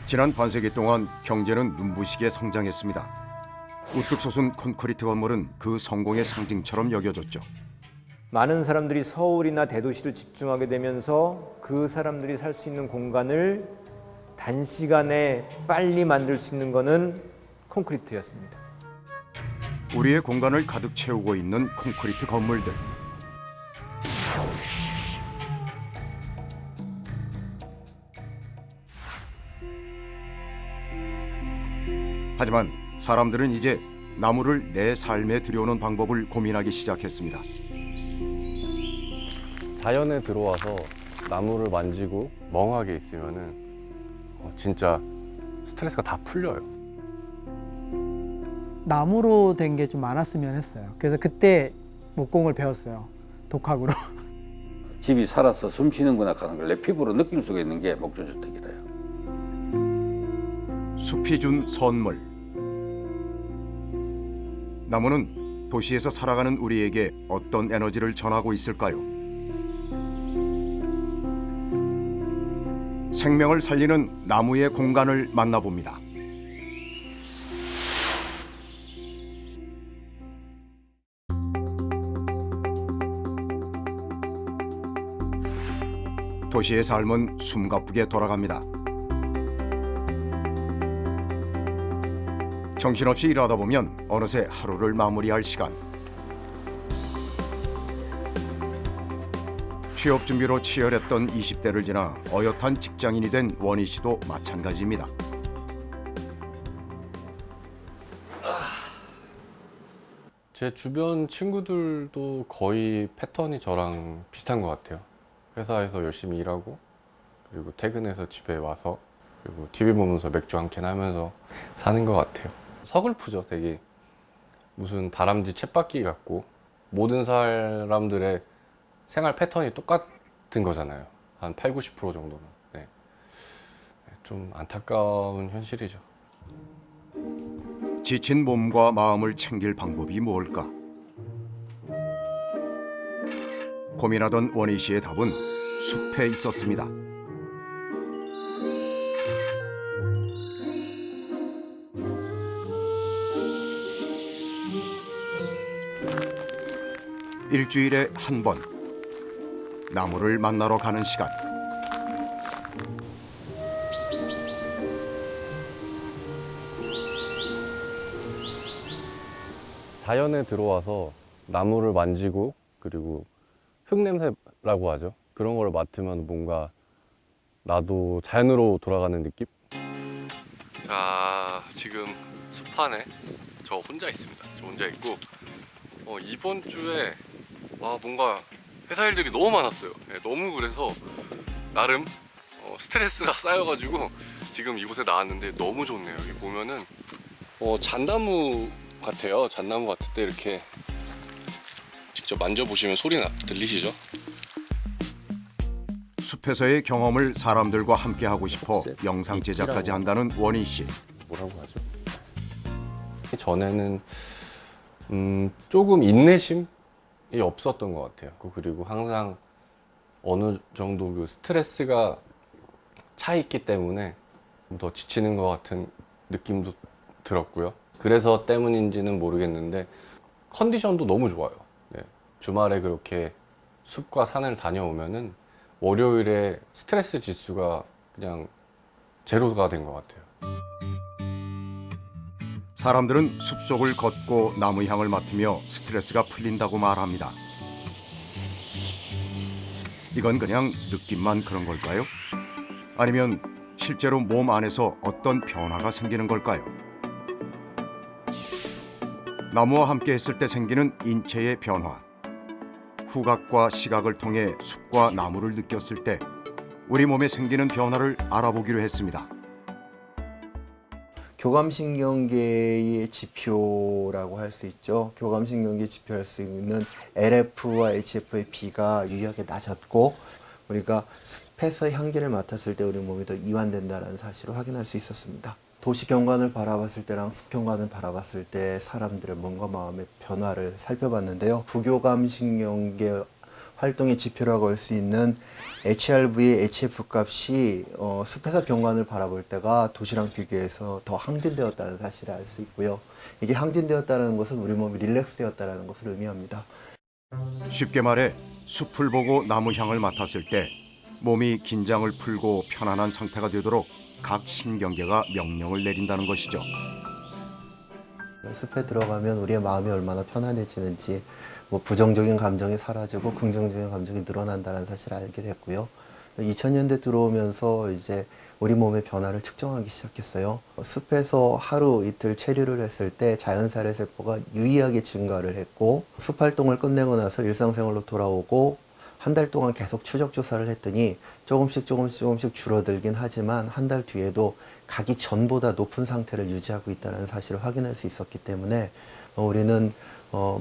지난 반세기 동안 경제는 눈부시게 성장했습니다. 우뚝 솟은 콘크리트 건물은 그 성공의 상징처럼 여겨졌죠. 많은 사람들이 서울이나 대도시를 집중하게 되면서 그 사람들이 살 수 있는 공간을 단시간에 빨리 만들 수 있는 것은 콘크리트였습니다. 우리의 공간을 가득 채우고 있는 콘크리트 건물들. 하지만 사람들은 이제 나무를 내 삶에 들여오는 방법을 고민하기 시작했습니다. 자연에 들어와서 나무를 만지고 멍하게 있으면은 진짜 스트레스가 다 풀려요. 나무로 된 게 좀 많았으면 했어요. 그래서 그때 목공을 배웠어요. 독학으로. 집이 살아서 숨 쉬는구나 하는 걸 내 피부로 느낄 수가 있는 게 목조주택이래요. 숲이 준 선물. 나무는 도시에서 살아가는 우리에게 어떤 에너지를 전하고 있을까요? 생명을 살리는 나무의 공간을 만나봅니다. 도시의 삶은 숨가쁘게 돌아갑니다. 정신없이 일하다 보면 어느새 하루를 마무리할 시간. 취업 준비로 치열했던 20대를 지나 어엿한 직장인이 된 원희 씨도 마찬가지입니다. 제 주변 친구들도 거의 패턴이 저랑 비슷한 것 같아요. 회사에서 열심히 일하고 그리고 퇴근해서 집에 와서 그리고 TV 보면서 맥주 한 캔 하면서 사는 것 같아요. 서글프죠, 되게. 무슨 다람쥐 쳇바퀴 같고 모든 사람들의 생활 패턴이 똑같은 거잖아요. 한 80, 90% 정도는. 네. 좀 안타까운 현실이죠. 지친 몸과 마음을 챙길 방법이 무엇일까? 고민하던 원희 씨의 답은 숲에 있었습니다. 일주일에 한 번 나무를 만나러 가는 시간. 자연에 들어와서 나무를 만지고 그리고 흙냄새라고 하죠. 그런 걸 맡으면 뭔가 나도 자연으로 돌아가는 느낌? 자, 지금 숲 안에 저 혼자 있습니다. 저 혼자 있고 이번 주에 뭔가 회사 일들이 너무 많았어요. 네, 너무 그래서 나름 스트레스가 쌓여가지고 지금 이곳에 나왔는데 너무 좋네요. 여기 보면은 잣나무 같아요. 잣나무 같을 때 이렇게 직접 만져보시면 소리 들리시죠? 숲에서의 경험을 사람들과 함께 하고 싶어 영상 제작까지 한다는 원희 씨. 뭐라고 하죠? 전에는 조금 인내심이 없었던 것 같아요. 그리고 항상 어느 정도 그 스트레스가 차 있기 때문에 더 지치는 것 같은 느낌도 들었고요. 그래서 때문인지는 모르겠는데 컨디션도 너무 좋아요. 네. 주말에 그렇게 숲과 산을 다녀오면은 월요일에 스트레스 지수가 그냥 제로가 된 것 같아요. 사람들은 숲속을 걷고 나무 향을 맡으며 스트레스가 풀린다고 말합니다. 이건 그냥 느낌만 그런 걸까요? 아니면 실제로 몸 안에서 어떤 변화가 생기는 걸까요? 나무와 함께 했을 때 생기는 인체의 변화. 후각과 시각을 통해 숲과 나무를 느꼈을 때 우리 몸에 생기는 변화를 알아보기로 했습니다. 교감신경계의 지표라고 할 수 있죠. 교감신경계 지표할 수 있는 LF와 HF의 비가 유의하게 낮았고, 우리가 숲에서 향기를 맡았을 때 우리 몸이 더 이완된다는 사실을 확인할 수 있었습니다. 도시 경관을 바라봤을 때랑 숲 경관을 바라봤을 때 사람들의 몸과 마음의 변화를 살펴봤는데요. 부교감신경계 활동의 지표라고 할 수 있는 HRV, HF 값이 숲에서 경관을 바라볼 때가 도시랑 비교해서 더 항진되었다는 사실을 알 수 있고요. 이게 항진되었다는 것은 우리 몸이 릴렉스되었다는 것을 의미합니다. 쉽게 말해 숲을 보고 나무 향을 맡았을 때 몸이 긴장을 풀고 편안한 상태가 되도록 각 신경계가 명령을 내린다는 것이죠. 숲에 들어가면 우리의 마음이 얼마나 편안해지는지, 뭐 부정적인 감정이 사라지고 긍정적인 감정이 늘어난다는 사실을 알게 됐고요. 2000년대 들어오면서 이제 우리 몸의 변화를 측정하기 시작했어요. 숲에서 하루 이틀 체류를 했을 때 자연살해 세포가 유의하게 증가를 했고, 숲 활동을 끝내고 나서 일상생활로 돌아오고 한 달 동안 계속 추적 조사를 했더니 조금씩 줄어들긴 하지만 한 달 뒤에도 가기 전보다 높은 상태를 유지하고 있다는 사실을 확인할 수 있었기 때문에 우리는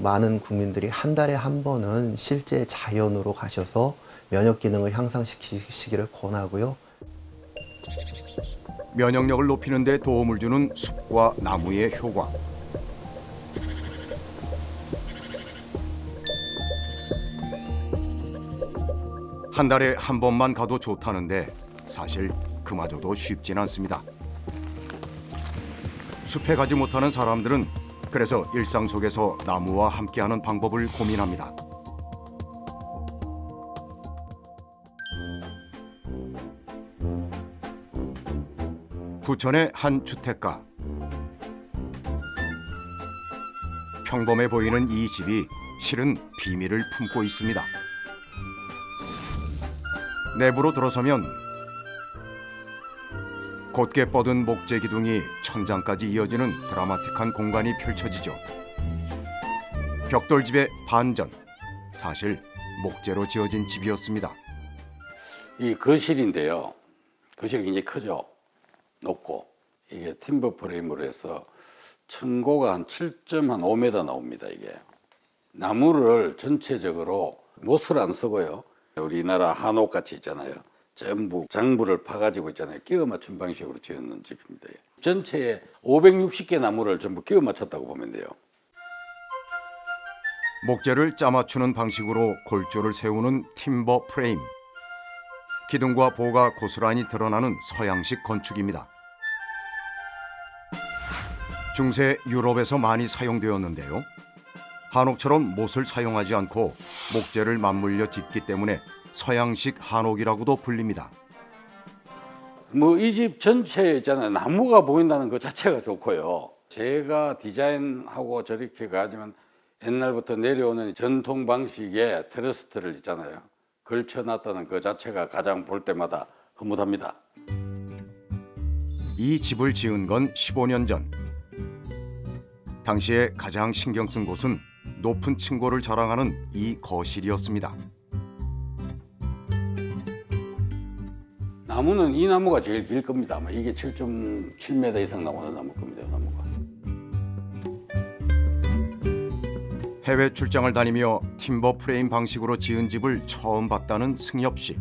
많은 국민들이 한 달에 한 번은 실제 자연으로 가셔서 면역 기능을 향상시키시기를 권하고요. 면역력을 높이는 데 도움을 주는 숲과 나무의 효과. 한 달에 한 번만 가도 좋다는데 사실 그마저도 쉽진 않습니다. 숲에 가지 못하는 사람들은 그래서 일상 속에서 나무와 함께하는 방법을 고민합니다. 부천의 한 주택가. 평범해 보이는 이 집이 실은 비밀을 품고 있습니다. 내부로 들어서면 곧게 뻗은 목재 기둥이 천장까지 이어지는 드라마틱한 공간이 펼쳐지죠. 벽돌집의 반전, 사실 목재로 지어진 집이었습니다. 이 거실인데요. 거실이 굉장히 크죠. 높고 이게 팀버 프레임으로 해서 층고가 한 7.5m 나옵니다. 이게 나무를 전체적으로 못을 안 쓰고요. 우리나라 한옥같이 있잖아요. 전부 장부를 파가지고 있잖아요. 끼워 맞춘 방식으로 지었는 집입니다. 전체에 560개 나무를 전부 끼워 맞췄다고 보면 돼요. 목재를 짜맞추는 방식으로 골조를 세우는 팀버 프레임. 기둥과 보가 고스란히 드러나는 서양식 건축입니다. 중세 유럽에서 많이 사용되었는데요. 한옥처럼 못을 사용하지 않고 목재를 맞물려 짓기 때문에 서양식 한옥이라고도 불립니다. 뭐 이 집 전체에 있잖아요. 나무가 보인다는 것 자체가 좋고요. 제가 디자인하고 저렇게 가지만 옛날부터 내려오는 전통 방식의 테러스트를 있잖아요. 걸쳐놨다는 그 자체가 가장 볼 때마다 흐뭇합니다. 이 집을 지은 건 15년 전. 당시에 가장 신경 쓴 곳은 높은 층고를 자랑하는 이 거실이었습니다. 나무는 이 나무가 제일 길 겁니다. 아마 이게 7.7m 이상 나오는 나무일 겁니다. 나무가. 해외 출장을 다니며 팀버 프레임 방식으로 지은 집을 처음 봤다는 승엽 씨.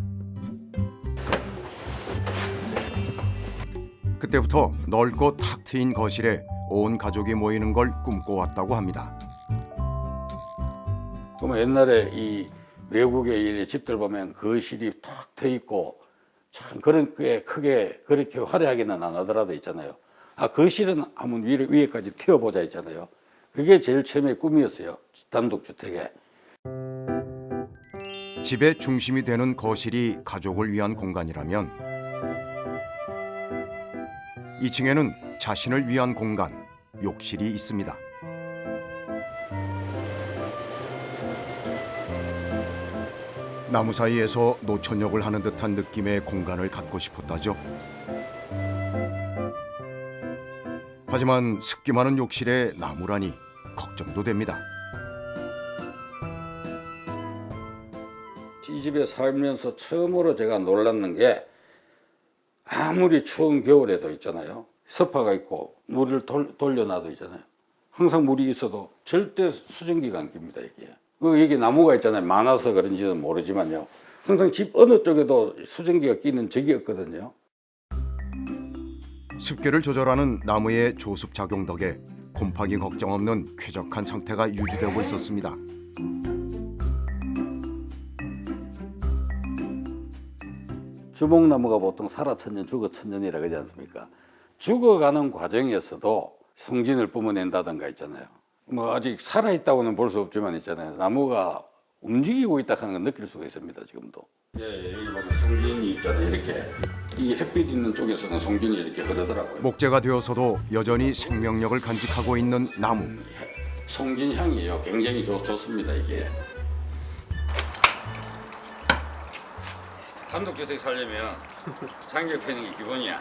그때부터 넓고 탁 트인 거실에 온 가족이 모이는 걸 꿈꿔왔다고 합니다. 그러면 옛날에 이 외국의 이 집들 보면 거실이 탁 트여 있고 참 그렇게 크게 그렇게 화려하게는 안 하더라도 있잖아요. 아, 거실은 한번 위에까지 튀어보자 있잖아요. 그게 제일 처음에 꿈이었어요. 단독주택에. 집의 중심이 되는 거실이 가족을 위한 공간이라면 2층에는 자신을 위한 공간, 욕실이 있습니다. 나무 사이에서 노천역을 하는 듯한 느낌의 공간을 갖고 싶었다죠. 하지만 습기 많은 욕실에 나무라니 걱정도 됩니다. 이 집에 살면서 처음으로 제가 놀랐는 게 아무리 추운 겨울에도 있잖아요. 섭하가 있고 물을 돌려놔도 있잖아요. 항상 물이 있어도 절대 수증기가 안 낍니다. 이게 나무가 있잖아요. 많아서 그런지는 모르지만요. 항상 집 어느 쪽에도 수증기가 끼는 적이 없거든요. 습기를 조절하는 나무의 조습 작용 덕에 곰팡이 걱정 없는 쾌적한 상태가 유지되고 있었습니다. 주목나무가 보통 살아 천년, 죽어 천년이라 그러지 않습니까? 죽어가는 과정에서도 성진을 뿜어낸다든가 있잖아요. 뭐 아직 살아있다고는 볼 수 없지만 있잖아요. 나무가 움직이고 있다 하는 걸 느낄 수가 있습니다. 지금도. 예, 여기 보면 성진이 있잖아요. 이렇게 이 햇빛 있는 쪽에서는 성진이 이렇게 흐르더라고요. 목재가 되어서도 여전히 생명력을 간직하고 있는 나무. 성진 향이에요. 굉장히 좋습니다. 이게. 단독주택 살려면 상격 패는 게 기본이야.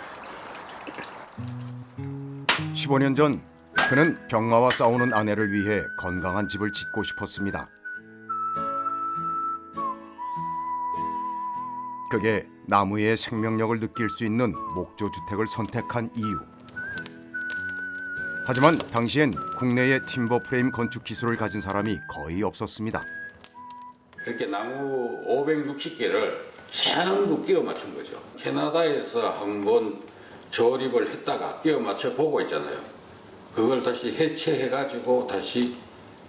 15년 전 그는 병마와 싸우는 아내를 위해 건강한 집을 짓고 싶었습니다. 그게 나무의 생명력을 느낄 수 있는 목조 주택을 선택한 이유. 하지만 당시엔 국내에 팀버 프레임 건축 기술을 가진 사람이 거의 없었습니다. 이렇게 나무 560개를 전부 끼워 맞춘 거죠. 캐나다에서 한번 조립을 했다가 끼워 맞춰 보고 있잖아요. 그걸 다시 해체해 가지고 다시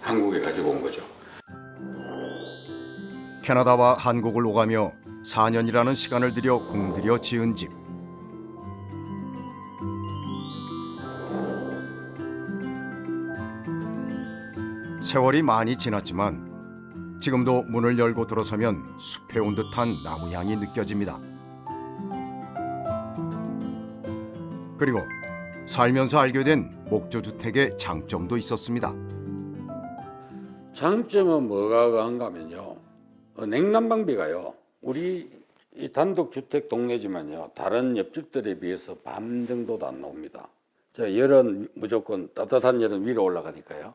한국에 가지고 온 거죠. 캐나다와 한국을 오가며 4년이라는 시간을 들여 공들여 지은 집. 세월이 많이 지났지만 지금도 문을 열고 들어서면 숲에 온 듯한 나무 향이 느껴집니다. 그리고 살면서 알게 된 목조 주택의 장점도 있었습니다. 장점은 뭐가 한가면요. 냉난방비가요. 우리 이 단독주택 동네지만요. 다른 옆집들에 비해서 반 정도도 안 나옵니다. 열은 무조건 따뜻한 열은 위로 올라가니까요.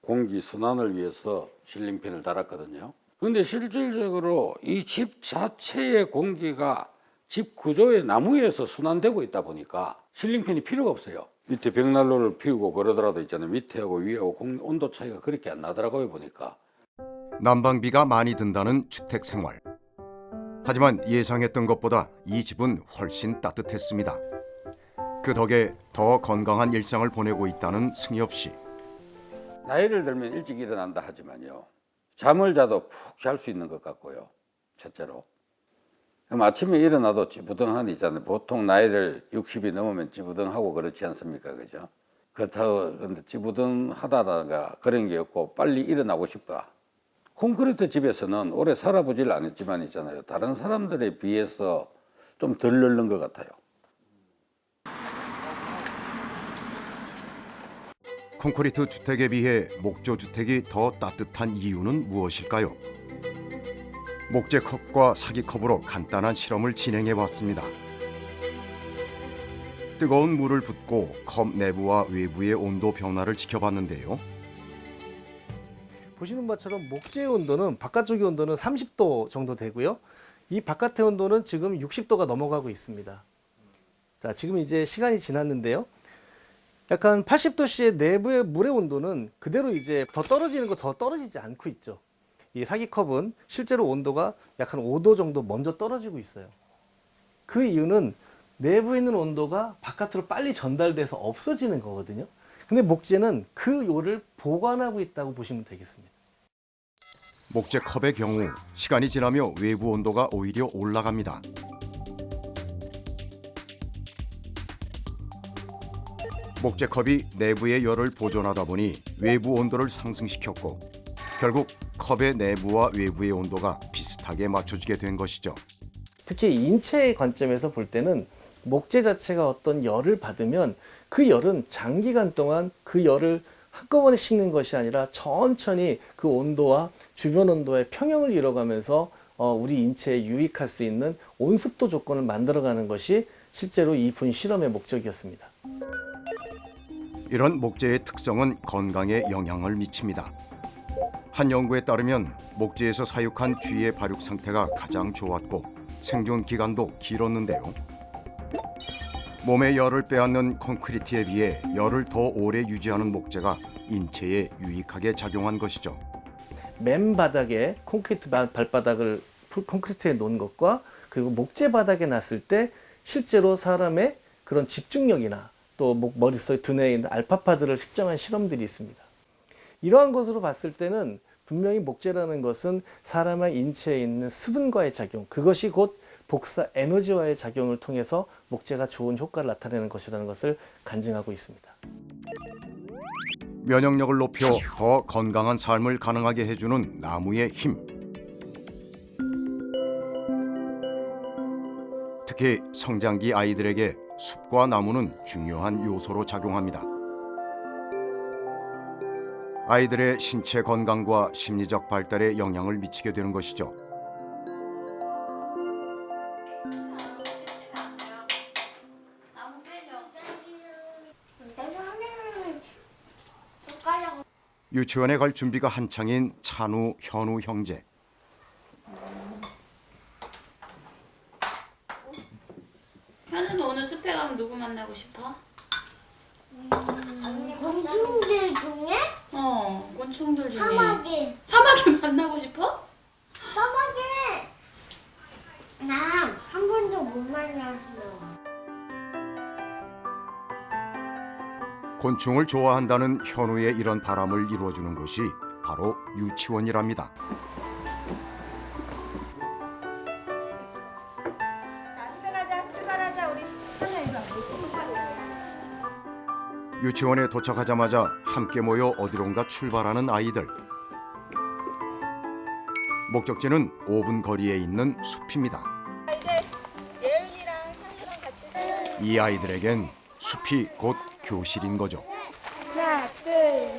공기 순환을 위해서 실링팬을 달았거든요. 근데 실질적으로 이 집 자체의 공기가 집 구조의 나무에서 순환되고 있다 보니까 실링팬이 필요가 없어요. 밑에 벽난로를 피우고 그러더라도 있잖아요. 밑에하고 위하고 온도 차이가 그렇게 안 나더라고요, 보니까. 난방비가 많이 든다는 주택 생활. 하지만 예상했던 것보다 이 집은 훨씬 따뜻했습니다. 그 덕에 더 건강한 일상을 보내고 있다는 승엽 씨. 나이를 들면 일찍 일어난다 하지만요. 잠을 자도 푹 잘 수 있는 것 같고요. 첫째로. 그럼 아침에 일어나도 찌부둥한 있잖아요. 보통 나이를 60이 넘으면 찌부둥하고 그렇지 않습니까? 그죠? 그렇다고 근데 찌부둥하다가 그런 게 없고 빨리 일어나고 싶다. 콘크리트 집에서는 오래 살아보질 않았지만 있잖아요. 다른 사람들에 비해서 좀 덜 늙는 것 같아요. 콘크리트 주택에 비해 목조 주택이 더 따뜻한 이유는 무엇일까요? 목재 컵과 사기 컵으로 간단한 실험을 진행해 봤습니다. 뜨거운 물을 붓고 컵 내부와 외부의 온도 변화를 지켜봤는데요. 보시는 바처럼 목재의 온도는 바깥쪽의 온도는 30도 정도 되고요. 이 바깥의 온도는 지금 60도가 넘어가고 있습니다. 자, 지금 이제 시간이 지났는데요. 약간 80도씨의 내부의 물의 온도는 그대로 이제 더 떨어지는 거 더 떨어지지 않고 있죠. 이 사기컵은 실제로 온도가 약 한 5도 정도 먼저 떨어지고 있어요. 그 이유는 내부에 있는 온도가 바깥으로 빨리 전달돼서 없어지는 거거든요. 근데 목재는 그 요를 보관하고 있다고 보시면 되겠습니다. 목재 컵의 경우 시간이 지나며 외부 온도가 오히려 올라갑니다. 목재 컵이 내부의 열을 보존하다 보니 외부 온도를 상승시켰고 결국 컵의 내부와 외부의 온도가 비슷하게 맞춰지게 된 것이죠. 특히 인체의 관점에서 볼 때는 목재 자체가 어떤 열을 받으면 그 열은 장기간 동안 그 열을 한꺼번에 식는 것이 아니라 천천히 그 온도와 주변 온도의 평형을 이뤄가면서 우리 인체에 유익할 수 있는 온습도 조건을 만들어가는 것이 실제로 이 분 실험의 목적이었습니다. 이런 목재의 특성은 건강에 영향을 미칩니다. 한 연구에 따르면 목재에서 사육한 쥐의 발육 상태가 가장 좋았고 생존 기간도 길었는데요. 몸에 열을 빼앗는 콘크리트에 비해 열을 더 오래 유지하는 목재가 인체에 유익하게 작용한 것이죠. 맨 바닥에 콘크리트 발바닥을 콘크리트에 놓은 것과 그리고 목재 바닥에 놨을 때 실제로 사람의 그런 집중력이나 또 머릿속 두뇌에 있는 알파파들을 측정한 실험들이 있습니다. 이러한 것으로 봤을 때는 분명히 목재라는 것은 사람의 인체에 있는 수분과의 작용, 그것이 곧 복사 에너지와의 작용을 통해서 목재가 좋은 효과를 나타내는 것이라는 것을 간증하고 있습니다. 면역력을 높여 더 건강한 삶을 가능하게 해주는 나무의 힘. 특히 성장기 아이들에게 숲과 나무는 중요한 요소로 작용합니다. 아이들의 신체 건강과 심리적 발달에 영향을 미치게 되는 것이죠. 유치원에 갈 준비가 한창인 찬우, 현우 형제. 현우는 오늘 숲에 가면 누구 만나고 싶어? 곤충들 중에 곤충들 중에. 사마귀. 사마귀 만나고 싶어? 사마귀. 나 한 번도 못 만났어. 곤충을 좋아한다는 현우의 이런 바람을 이루어주는 곳이 바로 유치원이랍니다. 유치원에 도착하자마자 함께 모여 어디론가 출발하는 아이들. 목적지는 5분 거리에 있는 숲입니다. 이 아이들에겐 숲이 곧 교실인 거죠. 하나, 둘,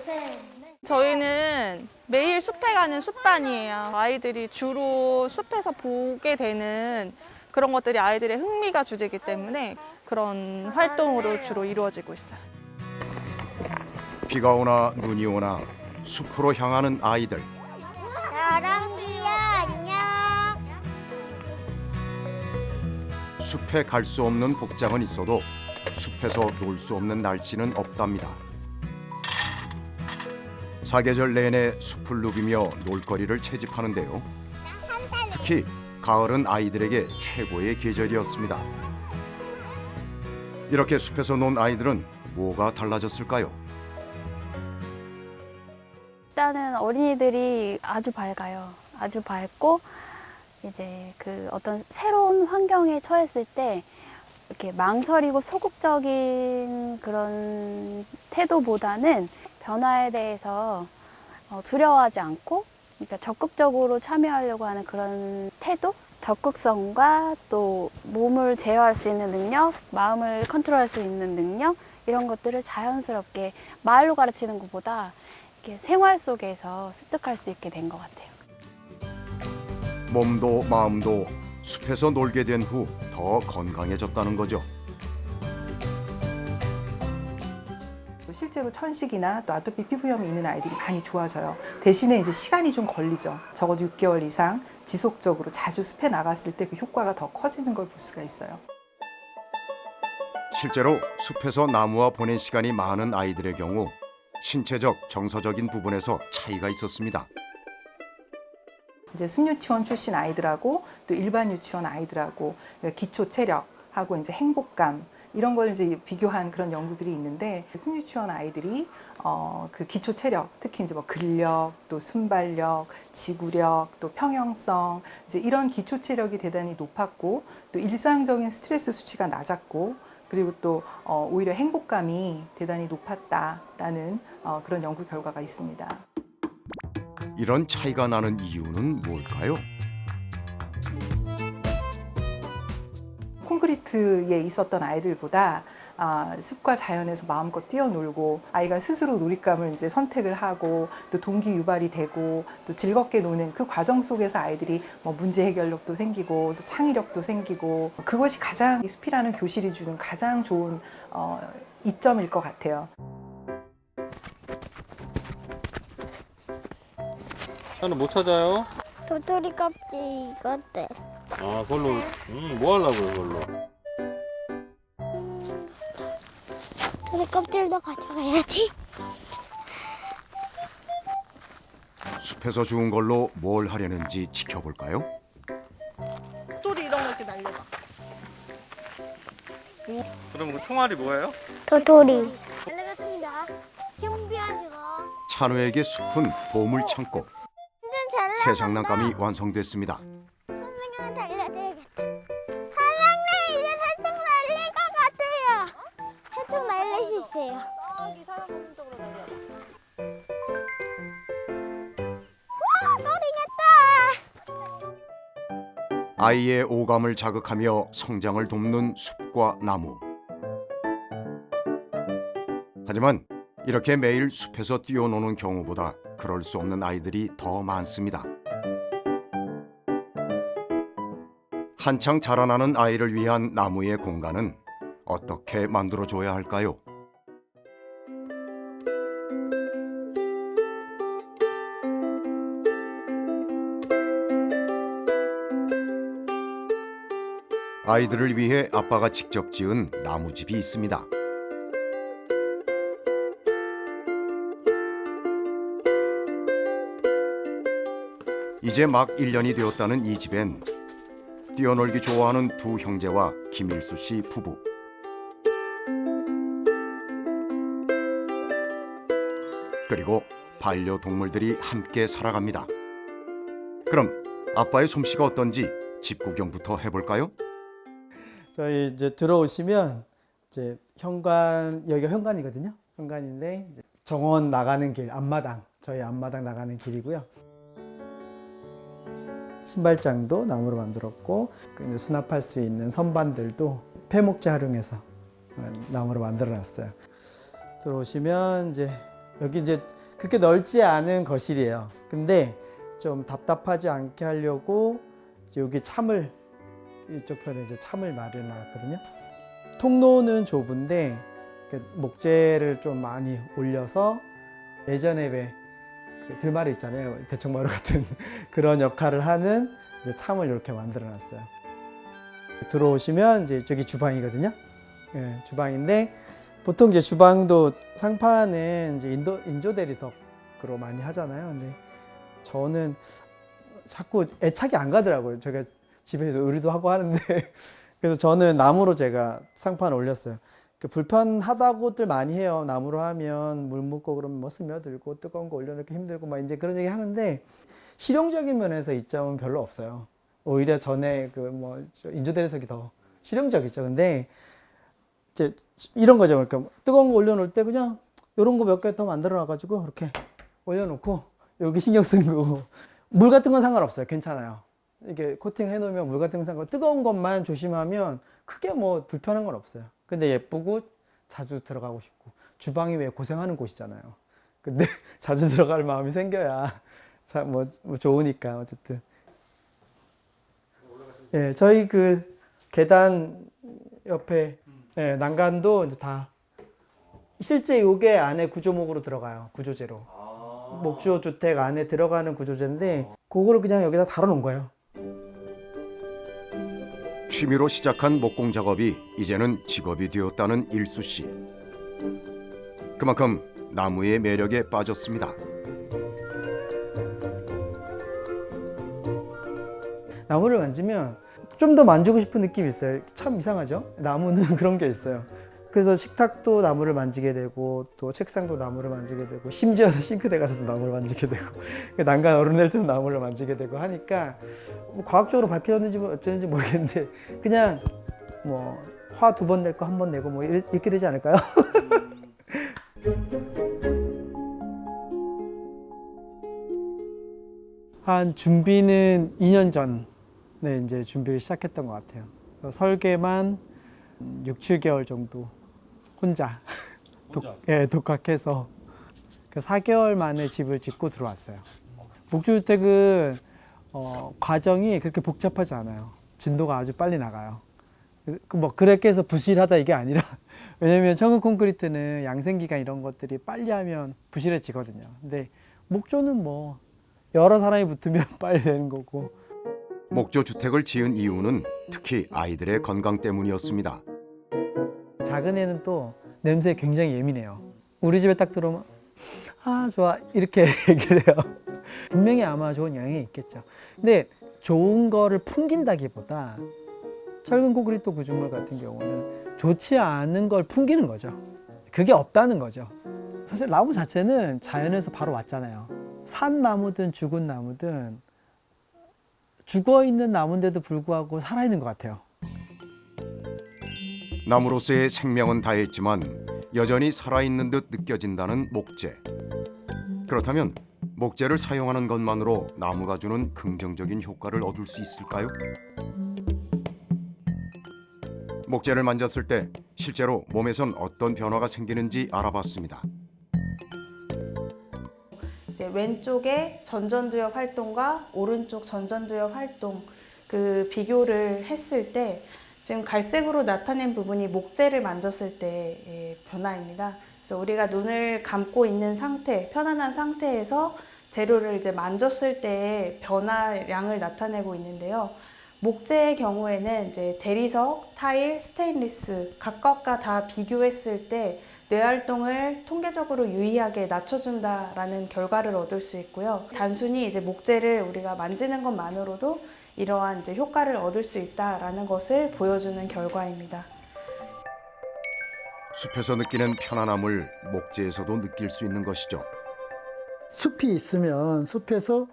셋. 저희는 매일 숲에 가는 숲반이에요. 아이들이 주로 숲에서 보게 되는 그런 것들이 아이들의 흥미가 주제이기 때문에 그런 활동으로 주로 이루어지고 있어요. 비가 오나 눈이 오나 숲으로 향하는 아이들. 나랑비야 안녕. 숲에 갈 수 없는 복장은 있어도 숲에서 놀 수 없는 날씨는 없답니다. 사계절 내내 숲을 누비며 놀거리를 채집하는데요. 특히 가을은 아이들에게 최고의 계절이었습니다. 이렇게 숲에서 논 아이들은 뭐가 달라졌을까요? 일단은 어린이들이 아주 밝아요. 아주 밝고 이제 그 어떤 새로운 환경에 처했을 때 이렇게 망설이고 소극적인 그런 태도보다는 변화에 대해서 두려워하지 않고 그러니까 적극적으로 참여하려고 하는 그런 태도? 적극성과 또 몸을 제어할 수 있는 능력, 마음을 컨트롤할 수 있는 능력 이런 것들을 자연스럽게 말로 가르치는 것보다 이렇게 생활 속에서 습득할 수 있게 된 것 같아요. 몸도 마음도 숲에서 놀게 된 후 더 건강해졌다는 거죠. 실제로 천식이나 또 아토피 피부염이 있는 아이들이 많이 좋아져요. 대신에 이제 시간이 좀 걸리죠. 적어도 6개월 이상 지속적으로 자주 숲에 나갔을 때 그 효과가 더 커지는 걸 볼 수가 있어요. 실제로 숲에서 나무와 보낸 시간이 많은 아이들의 경우 신체적, 정서적인 부분에서 차이가 있었습니다. 이제 숲유치원 출신 아이들하고 또 일반 유치원 아이들하고 기초 체력하고 이제 행복감 이런 걸 이제 비교한 그런 연구들이 있는데 숲유치원 아이들이 그 기초 체력 특히 이제 뭐 근력 또 순발력, 지구력 또 평형성 이제 이런 기초 체력이 대단히 높았고 또 일상적인 스트레스 수치가 낮았고 그리고 또 오히려 행복감이 대단히 높았다라는 그런 연구 결과가 있습니다. 이런 차이가 나는 이유는 뭘까요? 콘크리트에 있었던 아이들보다 숲과 자연에서 마음껏 뛰어놀고 아이가 스스로 놀잇감을 이제 선택을 하고 또 동기 유발이 되고 또 즐겁게 노는 그 과정 속에서 아이들이 뭐 문제 해결력도 생기고 또 창의력도 생기고 그것이 가장 이 숲이라는 교실이 주는 가장 좋은 이점일 것 같아요. 나는 못 찾아요? 도토리 껍질 이것들. 아, 그걸로 뭐 하려고요, 그걸로? 도토리 껍질도 가져가야지. 숲에서 주운 걸로 뭘 하려는지 지켜볼까요? 똘이 이런 거 이렇게 날려봐. 그럼 그 총알이 뭐예요? 도토리. 알려겠습니다. 신비하시고. 찬우에게 숲은 보물 창고. 새 장난감이 완성됐습니다. 선생님한테 알려줘야겠다. 아이의 오감을 자극하며 성장을 돕는 숲과 나무. 하지만 이렇게 매일 숲에서 뛰어노는 경우보다 그럴 수 없는 아이들이 더 많습니다. 한창 자라나는 아이를 위한 나무의 공간은 어떻게 만들어줘야 할까요? 아이들을 위해 아빠가 직접 지은 나무집이 있습니다. 이제 막 1년이 되었다는 이 집엔 뛰어놀기 좋아하는 두 형제와 김일수 씨 부부, 그리고 반려동물들이 함께 살아갑니다. 그럼 아빠의 솜씨가 어떤지 집 구경부터 해볼까요? 저희 이제 들어오시면 이제 현관, 여기가 현관이거든요. 현관인데 이제 정원 나가는 길, 앞마당, 저희 앞마당 나가는 길이고요. 신발장도 나무로 만들었고, 이제 수납할 수 있는 선반들도 폐목재 활용해서 나무로 만들어놨어요. 들어오시면 이제 여기 이제 그렇게 넓지 않은 거실이에요. 근데 좀 답답하지 않게 하려고 이제 여기 참을, 이쪽 편에 이제 참을 마련해놨거든요. 통로는 좁은데 목재를 좀 많이 올려서 예전에 왜 들마루 있잖아요. 대청마루 같은 그런 역할을 하는 이제 참을 이렇게 만들어놨어요. 들어오시면 이제 저기 주방이거든요. 예, 주방인데 보통 이제 주방도 상판은 이제 인조 대리석으로 많이 하잖아요. 근데 저는 자꾸 애착이 안 가더라고요. 제가 집에서 의류도 하고 하는데 그래서 저는 나무로 제가 상판을 올렸어요. 불편하다고들 많이 해요. 나무로 하면 물 묻고 그러면 뭐 스며들고 뜨거운 거 올려놓기 힘들고 막 이제 그런 얘기 하는데 실용적인 면에서 이점은 별로 없어요. 오히려 전에 그 뭐 인조 대리석이 더 실용적이죠. 근데 이제 이런 거죠. 그러니까 뜨거운 거 올려놓을 때 그냥 이런 거 몇 개 더 만들어 놔가지고 이렇게 올려놓고 여기 신경 쓴 거고 물 같은 건 상관없어요. 괜찮아요. 이게 코팅 해놓으면 물 같은 건 상관없고 뜨거운 것만 조심하면 크게 뭐 불편한 건 없어요. 근데 예쁘고 자주 들어가고 싶고 주방이 왜 고생하는 곳이잖아요. 근데 자주 들어갈 마음이 생겨야 뭐 좋으니까 어쨌든. 예, 저희 그 계단 옆에 예, 난간도 이제 다 실제 요게 안에 구조목으로 들어가요. 구조재로. 목조 주택 안에 들어가는 구조재인데 그거를 그냥 여기다 달아놓은 거예요. 취미로 시작한 목공 작업이 이제는 직업이 되었다는 일수 씨. 그만큼 나무의 매력에 빠졌습니다. 나무를 만지면 좀 더 만지고 싶은 느낌이 있어요. 참 이상하죠? 나무는 그런 게 있어요. 그래서 식탁도 나무를 만지게 되고 또 책상도 나무를 만지게 되고 심지어는 싱크대 가서도 나무를 만지게 되고 난간 오르낼 때도 나무를 만지게 되고 하니까 뭐 과학적으로 밝혀졌는지 어쩌는지 모르겠는데 그냥 뭐 화 2번 낼 거 1번 내고 뭐 이렇게 되지 않을까요? 한 준비는 2년 전에 이제 준비를 시작했던 것 같아요. 설계만 6, 7개월 정도 혼자 독학해서 4개월 만에 집을 짓고 들어왔어요. 목조주택은 과정이 그렇게 복잡하지 않아요. 진도가 아주 빨리 나가요. 뭐 그렇게 해서 부실하다 이게 아니라 왜냐면 천연 콘크리트는 양생기간 이런 것들이 빨리 하면 부실해지거든요. 근데 목조는 뭐 여러 사람이 붙으면 빨리 되는 거고. 목조 주택을 지은 이유는 특히 아이들의 건강 때문이었습니다. 작은 애는 또 냄새에 굉장히 예민해요. 우리 집에 딱 들어오면 아 좋아 이렇게 얘기를 해요. 분명히 아마 좋은 영향이 있겠죠. 근데 좋은 거를 풍긴다기보다 철근 콘크리트 구조물 같은 경우는 좋지 않은 걸 풍기는 거죠. 그게 없다는 거죠. 사실 나무 자체는 자연에서 바로 왔잖아요. 산 나무든 죽은 나무든 죽어있는 나무인데도 불구하고 살아있는 것 같아요. 나무로서의 생명은 다했지만 여전히 살아있는 듯 느껴진다는 목재. 그렇다면 목재를 사용하는 것만으로 나무가 주는 긍정적인 효과를 얻을 수 있을까요? 목재를 만졌을 때 실제로 몸에선 어떤 변화가 생기는지 알아봤습니다. 이제 왼쪽의 전전두엽 활동과 오른쪽 전전두엽 활동 그 비교를 했을 때 지금 갈색으로 나타낸 부분이 목재를 만졌을 때의 변화입니다. 그래서 우리가 눈을 감고 있는 상태, 편안한 상태에서 재료를 이제 만졌을 때의 변화량을 나타내고 있는데요. 목재의 경우에는 이제 대리석, 타일, 스테인리스 각각과 다 비교했을 때 뇌활동을 통계적으로 유의하게 낮춰준다라는 결과를 얻을 수 있고요. 단순히 이제 목재를 우리가 만지는 것만으로도 이러한 이제 효과를 얻을 수 있다라는 것을 보여주는 결과입니다. 숲에서 느끼는 편안함을 목재에서도 느낄 수 있는 것이죠. 숲이 있으면 숲에서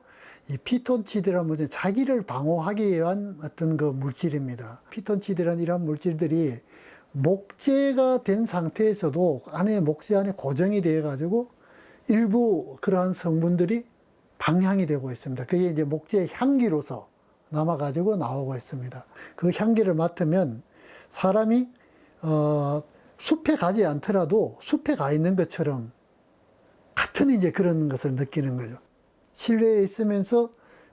이 피톤치드라는 자기를 방어하기 위한 어떤 그 물질입니다. 피톤치드라는 이런 물질들이 목재가 된 상태에서도 목재 안에 고정이 되어 가지고 일부 그러한 성분들이 방향이 되고 있습니다. 그게 이제 목재의 향기로서 남아 가지고 나오고 있습니다. 그 향기를 맡으면 사람이 숲에 가지 않더라도 숲에 가 있는 것처럼 같은 이제 그런 것을 느끼는 거죠. 실내에 있으면서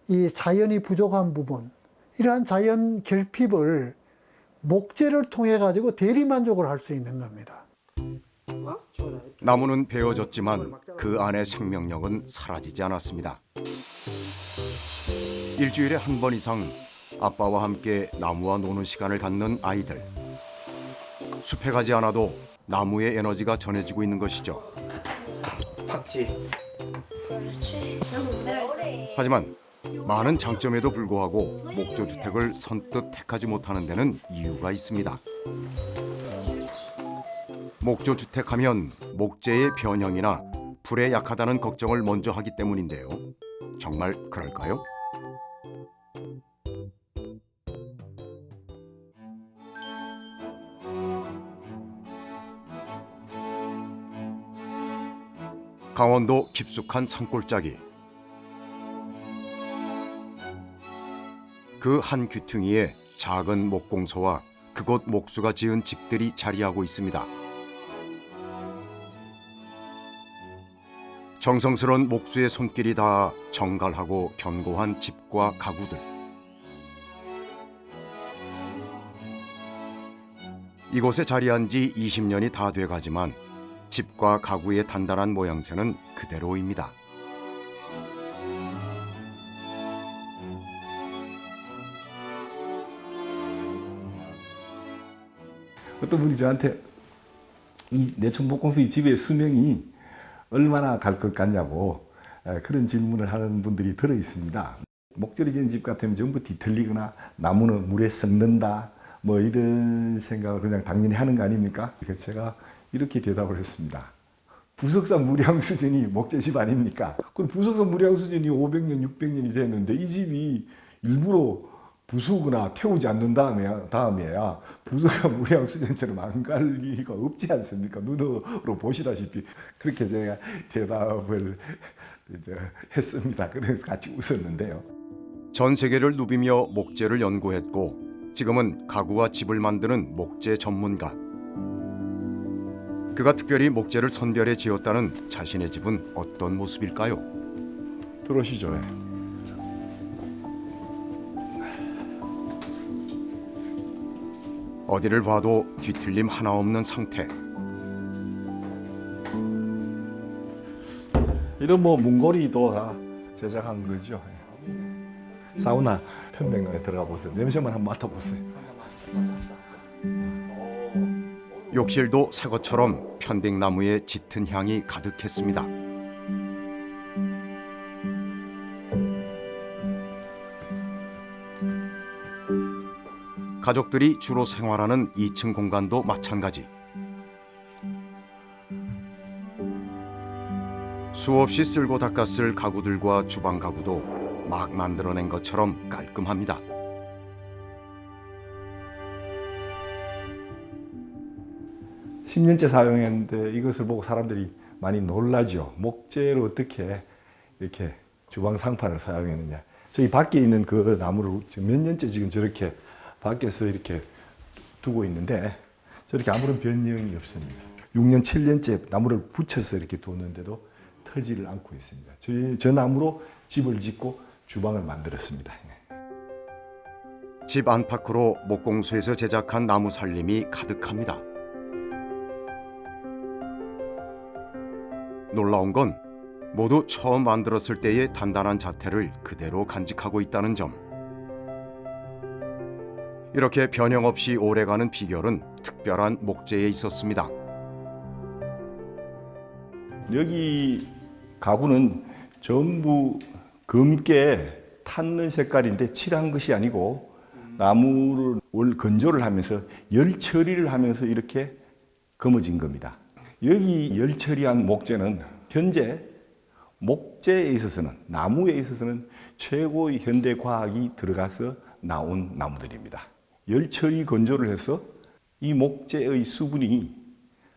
이 자연이 부족한 부분, 이러한 자연 결핍을 목재를 통해 가지고 대리만족을 할 수 있는 겁니다. 나무는 베어졌지만 그 안의 생명력은 사라지지 않았습니다. 일주일에 한 번 이상 아빠와 함께 나무와 노는 시간을 갖는 아이들. 숲에 가지 않아도 나무의 에너지가 전해지고 있는 것이죠. 팍지. 하지만 많은 장점에도 불구하고 목조 주택을 선뜻 택하지 못하는 데는 이유가 있습니다. 목조 주택하면 목재의 변형이나 불에 약하다는 걱정을 먼저 하기 때문인데요. 정말 그럴까요? 강원도 깊숙한 산골짜기. 그 한 귀퉁이에 작은 목공소와 그곳 목수가 지은 집들이 자리하고 있습니다. 정성스러운 목수의 손길이 닿아 정갈하고 견고한 집과 가구들. 이곳에 자리한 지 20년이 다 돼가지만 집과 가구의 단단한 모양새는 그대로입니다. 어떤 분이 저한테 이 내천목공소 이 집의 수명이 얼마나 갈 것 같냐고 그런 질문을 하는 분들이 들어 있습니다. 목재로 지은 집 같으면 전부 뒤틀리거나 나무는 물에 썩는다 뭐 이런 생각을 그냥 당연히 하는 거 아닙니까? 그래서 제가 이렇게 대답을 했습니다. 부석산 무량 수준이 목재집 아닙니까? 그럼 부석산 무량 수준이 500년, 600년이 됐는데 이 집이 일부러 부수거나 태우지 않는 다음에야 부석산 무량 수준처럼 안 갈 리가 없지 않습니까? 눈으로 보시다시피 그렇게 제가 대답을 했습니다. 그래서 같이 웃었는데요. 전 세계를 누비며 목재를 연구했고 지금은 가구와 집을 만드는 목재 전문가. 그가 특별히 목재를 선별해 지었다는 자신의 집은 어떤 모습일까요? 들어오시죠. 어디를 봐도 뒤틀림 하나 없는 상태. 이런 뭐 문고리도 다 제작한 거죠. 사우나 편백로에 들어가 보세요. 냄새만 한번 맡아보세요. 욕실도 새 것처럼 편백나무의 짙은 향이 가득했습니다. 가족들이 주로 생활하는 2층 공간도 마찬가지. 수없이 쓸고 닦았을 가구들과 주방 가구도 막 만들어낸 것처럼 깔끔합니다. (10년째) 사용했는데 이것을 보고 사람들이 많이 놀라죠. 목재로 어떻게 이렇게 주방 상판을 사용했느냐. 저기 밖에 있는 그 나무를 몇 년째 지금 저렇게 밖에서 이렇게 두고 있는데 저렇게 아무런 변형이 없습니다. 6년, 7년째 나무를 붙여서 이렇게 두었는데도 터지를 않고 있습니다. 저 나무로 집을 짓고 주방을 만들었습니다. 집 안팎으로 목공소에서 제작한 나무 살림이 가득합니다. 놀라운 건 모두 처음 만들었을 때의 단단한 자태를 그대로 간직하고 있다는 점. 이렇게 변형 없이 오래가는 비결은 특별한 목재에 있었습니다. 여기 가구는 전부 검게 탔는 색깔인데 칠한 것이 아니고 나무를 건조를 하면서 열 처리를 하면서 이렇게 검어진 겁니다. 여기 열 처리한 목재는 현재 목재에 있어서는, 나무에 있어서는 최고의 현대 과학이 들어가서 나온 나무들입니다. 열 처리 건조를 해서 이 목재의 수분이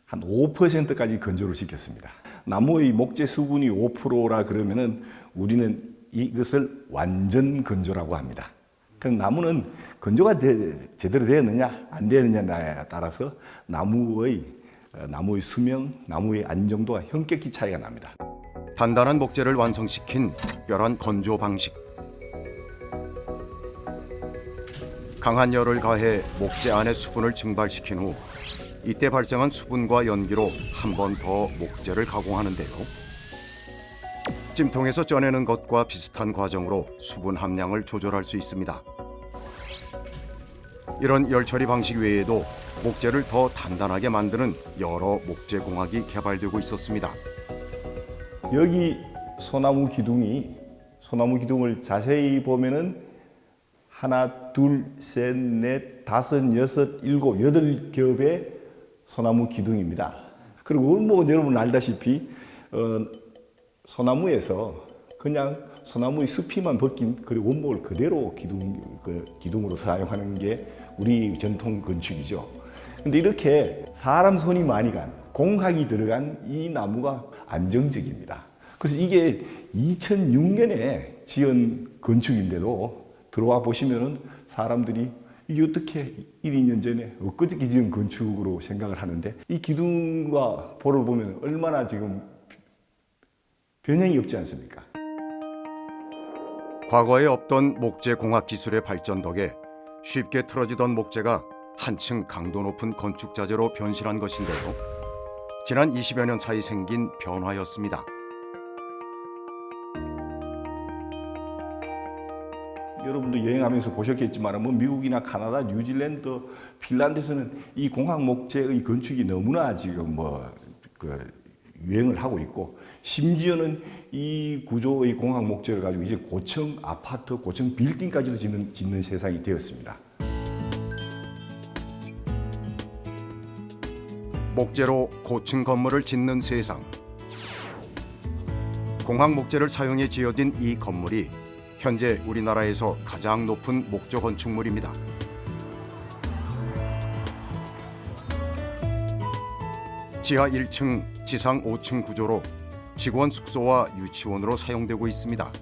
한 5%까지 건조를 시켰습니다. 나무의 목재 수분이 5%라 그러면은 우리는 이것을 완전 건조라고 합니다. 그럼 나무는 건조가 제대로 되었느냐 안 되었느냐에 따라서 나무의 수명, 나무의 안정도가 현격히 차이가 납니다. 단단한 목재를 완성시킨 특별한 건조 방식. 강한 열을 가해 목재 안의 수분을 증발시킨 후 이때 발생한 수분과 연기로 한 번 더 목재를 가공하는데요. 찜통에서 쪄내는 것과 비슷한 과정으로 수분 함량을 조절할 수 있습니다. 이런 열 처리 방식 외에도 목재를 더 단단하게 만드는 여러 목재 공학이 개발되고 있었습니다. 여기 소나무 기둥을 자세히 보면은 하나, 둘, 셋, 넷, 다섯, 여섯, 일곱, 여덟 겹의 소나무 기둥입니다. 그리고 원목은 여러분 알다시피 소나무에서 그냥 소나무의 숲이만 벗긴 그리고 원목을 그대로 기둥으로 사용하는 게 우리 전통 건축이죠. 근데 이렇게 사람 손이 많이 간 공학이 들어간 이 나무가 안정적입니다. 그래서 이게 2006년에 지은 건축인데도 들어와 보시면은 사람들이 이게 어떻게 1, 2년 전에 엊그저께 지은 건축으로 생각을 하는데 이 기둥과 볼을 보면 얼마나 지금 변형이 없지 않습니까? 과거에 없던 목재 공학 기술의 발전 덕에 쉽게 틀어지던 목재가 한층 강도 높은 건축 자재로 변신한 것인데요. 지난 20여 년 사이 생긴 변화였습니다. 여러분도 여행하면서 보셨겠지만 뭐 미국이나 카나다, 뉴질랜드, 핀란드에서는 이 공학 목재의 건축이 너무나 지금 유행을 하고 있고 심지어는 이 구조의 공학 목재를 가지고 이제 고층 아파트, 고층 빌딩까지도 짓는 세상이 되었습니다. 목재로 고층 건물을 짓는 세상. 공학 목재를 사용해 지어진 이 건물이 현재 우리나라에서 가장 높은 목조 건축물입니다. 지하 1층, 지상 5층 구조로 직원 숙소와 유치원으로 사용되고 있습니다.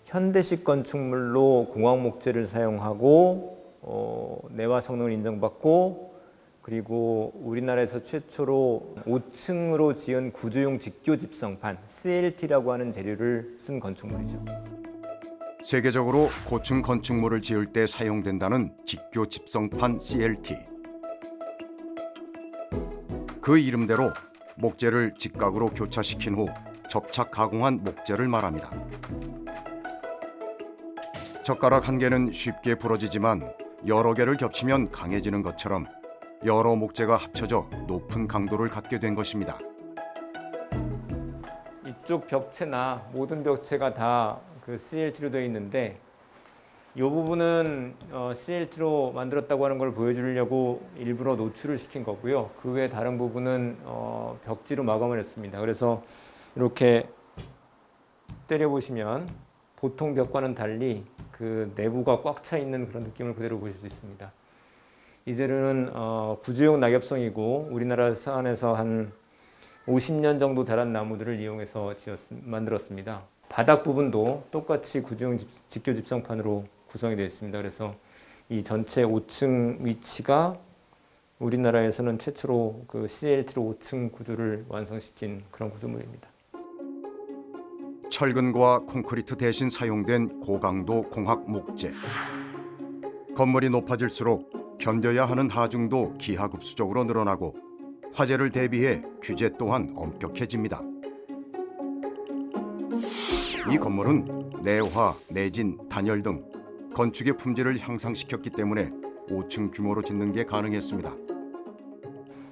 현대식 건축물로 공학 목재를 사용하고 내화 성능을 인정받고 그리고 우리나라에서 최초로 5층으로 지은 구조용 직교 집성판 CLT라고 하는 재료를 쓴 건축물이죠. 세계적으로 고층 건축물을 지을 때 사용된다는 직교 집성판 CLT. 그 이름대로 목재를 직각으로 교차시킨 후 접착 가공한 목재를 말합니다. 젓가락 한 개는 쉽게 부러지지만 여러 개를 겹치면 강해지는 것처럼 여러 목재가 합쳐져 높은 강도를 갖게 된 것입니다. 이쪽 벽체나 모든 벽체가 다 그 CLT로 되어 있는데 이 부분은 CLT로 만들었다고 하는 걸 보여주려고 일부러 노출을 시킨 거고요. 그 외 다른 부분은 벽지로 마감을 했습니다. 그래서 이렇게 때려보시면 보통 벽과는 달리 그 내부가 꽉 차 있는 그런 느낌을 그대로 보실 수 있습니다. 이 재료는 구조용 낙엽성이고 우리나라 산에서 한 50년 정도 자란 나무들을 이용해서 만들었습니다. 바닥 부분도 똑같이 구조용 직교 집성판으로 구성이 되어 있습니다. 그래서 이 전체 5층 위치가 우리나라에서는 최초로 그 CLT로 5층 구조를 완성시킨 그런 구조물입니다. 철근과 콘크리트 대신 사용된 고강도 공학 목재. 건물이 높아질수록 견뎌야 하는 하중도 기하급수적으로 늘어나고 화재를 대비해 규제 또한 엄격해집니다. 이 건물은 내화, 내진, 단열 등 건축의 품질을 향상시켰기 때문에 5층 규모로 짓는 게 가능했습니다.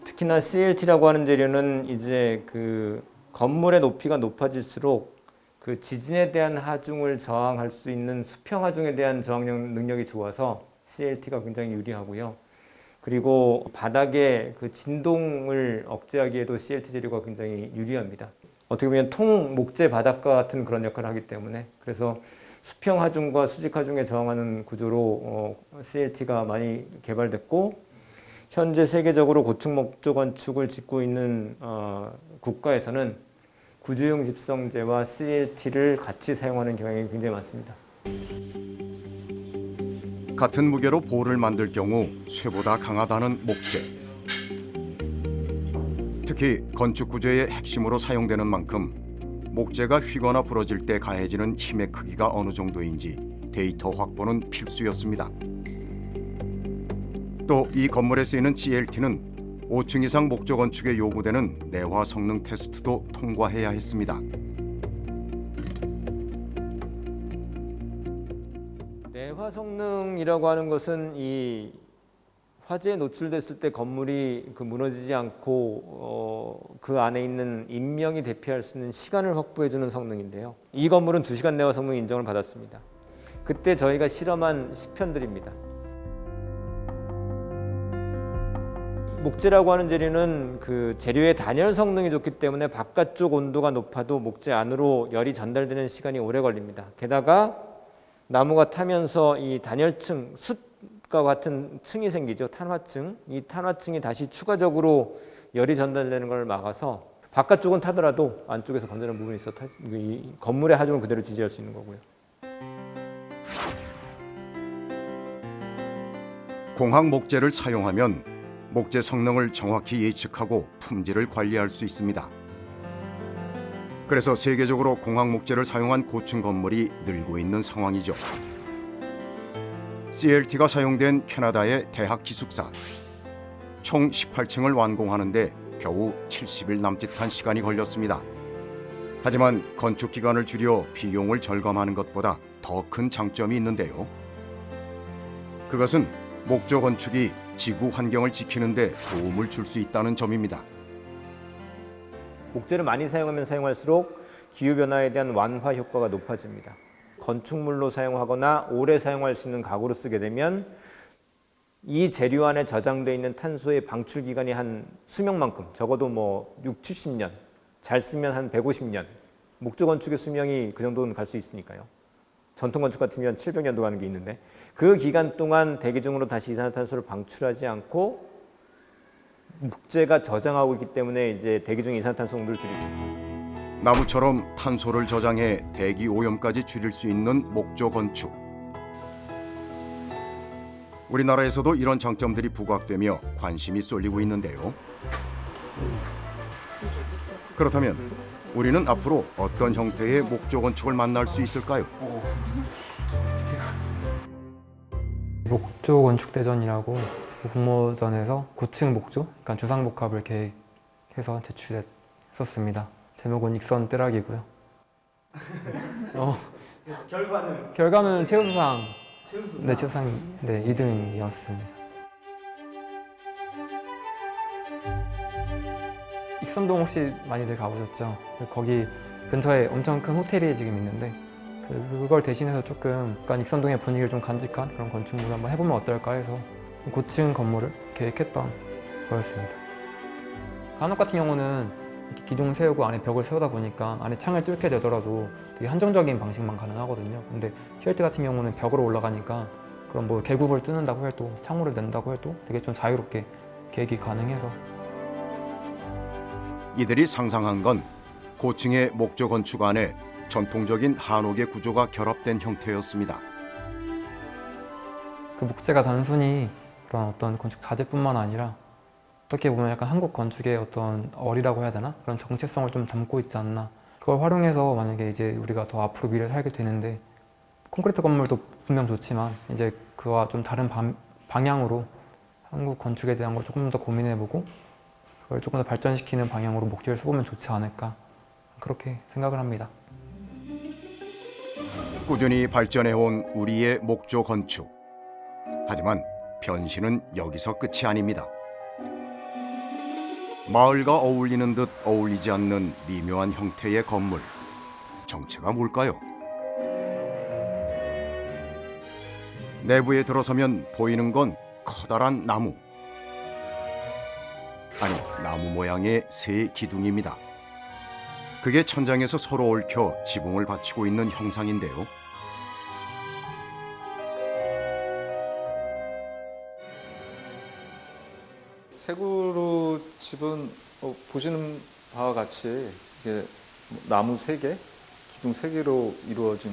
특히나 CLT라고 하는 재료는 이제 그 건물의 높이가 높아질수록 그 지진에 대한 하중을 저항할 수 있는 수평 하중에 대한 저항 능력이 좋아서 CLT가 굉장히 유리하고요. 그리고 바닥에 그 진동을 억제하기에도 CLT 재료가 굉장히 유리합니다. 어떻게 보면 통 목재 바닥과 같은 그런 역할을 하기 때문에 그래서 수평 하중과 수직 하중에 저항하는 구조로 CLT가 많이 개발됐고 현재 세계적으로 고층 목조 건축을 짓고 있는 국가에서는 구조용 집성재와 CLT를 같이 사용하는 경향이 굉장히 많습니다. 같은 무게로 볼을 만들 경우 쇠보다 강하다는 목재. 특히 건축 구조의 핵심으로 사용되는 만큼 목재가 휘거나 부러질 때 가해지는 힘의 크기가 어느 정도인지 데이터 확보는 필수였습니다. 또 이 건물에 쓰이는 CLT는 5층 이상 목조 건축에 요구되는 내화 성능 테스트도 통과해야 했습니다. 내화 성능이라고 하는 것은 이 화재에 노출됐을 때 건물이 무너지지 않고 그 안에 있는 인명이 대피할 수 있는 시간을 확보해주는 성능인데요. 이 건물은 2시간 내화 성능 인정을 받았습니다. 그때 저희가 실험한 시편들입니다. 목재라고 하는 재료는 그 재료의 단열 성능이 좋기 때문에 바깥쪽 온도가 높아도 목재 안으로 열이 전달되는 시간이 오래 걸립니다. 게다가 나무가 타면서 이 단열층, 숯과 같은 층이 생기죠. 탄화층. 이 탄화층이 다시 추가적으로 열이 전달되는 걸 막아서 바깥쪽은 타더라도 안쪽에서 건전한 부분이 있어 이 건물의 하중을 그대로 지지할 수 있는 거고요. 공학 목재를 사용하면 목재 성능을 정확히 예측하고 품질을 관리할 수 있습니다. 그래서 세계적으로 공학 목재를 사용한 고층 건물이 늘고 있는 상황이죠. CLT가 사용된 캐나다의 대학 기숙사. 총 18층을 완공하는데 겨우 70일 남짓한 시간이 걸렸습니다. 하지만 건축 기간을 줄여 비용을 절감하는 것보다 더 큰 장점이 있는데요. 그것은 목조 건축이 지구 환경을 지키는 데 도움을 줄 수 있다는 점입니다. 목재를 많이 사용하면 사용할수록 기후변화에 대한 완화 효과가 높아집니다. 건축물로 사용하거나 오래 사용할 수 있는 가구로 쓰게 되면 이 재료 안에 저장되어 있는 탄소의 방출 기간이 한 수명만큼, 적어도 뭐 6, 70년, 잘 쓰면 한 150년, 목조 건축의 수명이 그 정도는 갈 수 있으니까요. 전통 건축 같으면 700년도 가는 게 있는데 그 기간 동안 대기 중으로 다시 이산화탄소를 방출하지 않고 목재가 저장하고 있기 때문에 이제 대기 중 이산화탄소 농도를 줄일 수 있죠. 나무처럼 탄소를 저장해 대기 오염까지 줄일 수 있는 목조 건축. 우리나라에서도 이런 장점들이 부각되며 관심이 쏠리고 있는데요. 그렇다면 우리는 앞으로 어떤 형태의 목조 건축을 만날 수 있을까요? 목조 건축대전이라고 공모전에서 고층 목조, 그러니까 주상복합을 계획해서 제출했었습니다. 제목은 익선 뜨락이고요. 결과는 최우수상. 네, 최우수상. 네, 2등이었습니다. 익선동 혹시 많이들 가보셨죠? 거기 근처에 엄청 큰 호텔이 지금 있는데 그걸 대신해서 조금 약간 익선동의 분위기를 좀 간직한 그런 건축물을 한번 해보면 어떨까 해서 고층 건물을 계획했던 거였습니다. 간혹 같은 경우는 이렇게 기둥 세우고 안에 벽을 세우다 보니까 안에 창을 뚫게 되더라도 되게 한정적인 방식만 가능하거든요. 근데 CLT 같은 경우는 벽으로 올라가니까 그런 뭐 계급을 뜯는다고 해도 창호를 낸다고 해도 되게 좀 자유롭게 계획이 가능해서 이들이 상상한 건 고층의 목조 건축 안에 전통적인 한옥의 구조가 결합된 형태였습니다. 그 목재가 단순히 그런 어떤 건축 자재뿐만 아니라 어떻게 보면 약간 한국 건축의 어떤 얼이라고 해야 되나? 그런 정체성을 좀 담고 있지 않나. 그걸 활용해서 만약에 이제 우리가 더 앞으로 미래를 살게 되는데 콘크리트 건물도 분명 좋지만 이제 그와 좀 다른 방향으로 한국 건축에 대한 걸 조금 더 고민해보고 그걸 조금 더 발전시키는 방향으로 목재를 써보면 좋지 않을까 그렇게 생각을 합니다. 꾸준히 발전해온 우리의 목조 건축. 하지만 변신은 여기서 끝이 아닙니다. 마을과 어울리는 듯 어울리지 않는 미묘한 형태의 건물. 정체가 뭘까요? 내부에 들어서면 보이는 건 커다란 나무. 아니, 나무 모양의 새 기둥입니다. 그게 천장에서 서로 얽혀 지붕을 받치고 있는 형상인데요. 세그루 집은 보시는 바와 같이 이게 나무 3개, 기둥 3개로 이루어진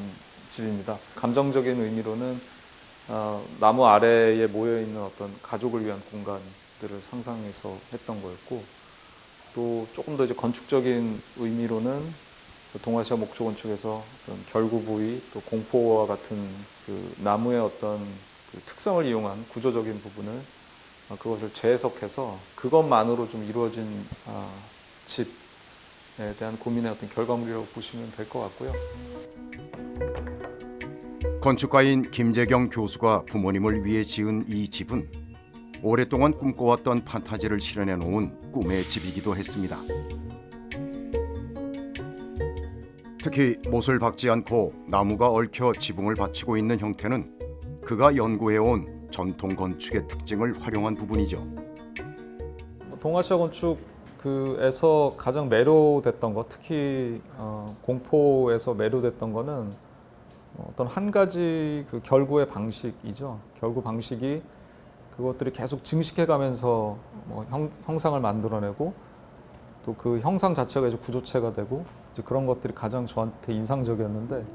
집입니다. 감정적인 의미로는 나무 아래에 모여있는 어떤 가족을 위한 공간들을 상상해서 했던 거였고, 또 조금 더 이제 건축적인 의미로는 동아시아 목조 건축에서 어떤 결구 부위, 또 공포와 같은 그 나무의 어떤 그 특성을 이용한 구조적인 부분을 그것을 재해석해서 그것만으로 좀 이루어진 집에 대한 고민의 어떤 결과물이라고 보시면 될 것 같고요. 건축가인 김재경 교수가 부모님을 위해 지은 이 집은 오랫동안 꿈꿔왔던 판타지를 실현해 놓은 꿈의 집이기도 했습니다. 특히 못을 박지 않고 나무가 얽혀 지붕을 받치고 있는 형태는 그가 연구해온 전통 건축의 특징을 활용한 부분이죠. 동아시아 건축에서 가장 매료됐던 것, 특히 공포에서 매료됐던 거는 어떤 한 가지 그 결구의 방식이죠. 결구 방식이 그것들이 계속 증식해가면서 형상을 만들어내고 또 그 형상 자체가 이제 구조체가 되고 이제 그런 것들이 가장 저한테 인상적이었는데,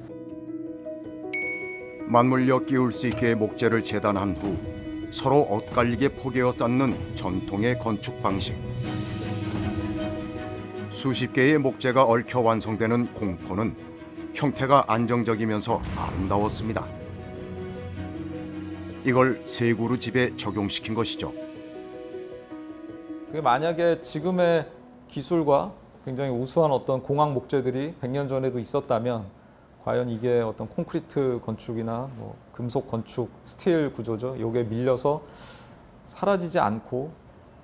맞물려 끼울 수 있게 목재를 재단한 후 서로 엇갈리게 포개어 쌓는 전통의 건축 방식. 수십 개의 목재가 얽혀 완성되는 공포는 형태가 안정적이면서 아름다웠습니다. 이걸 세그루 집에 적용시킨 것이죠. 그게 만약에 지금의 기술과 굉장히 우수한 어떤 공학 목재들이 100년 전에도 있었다면 과연 이게 어떤 콘크리트 건축이나 금속 건축, 스틸 구조죠. 요게 밀려서 사라지지 않고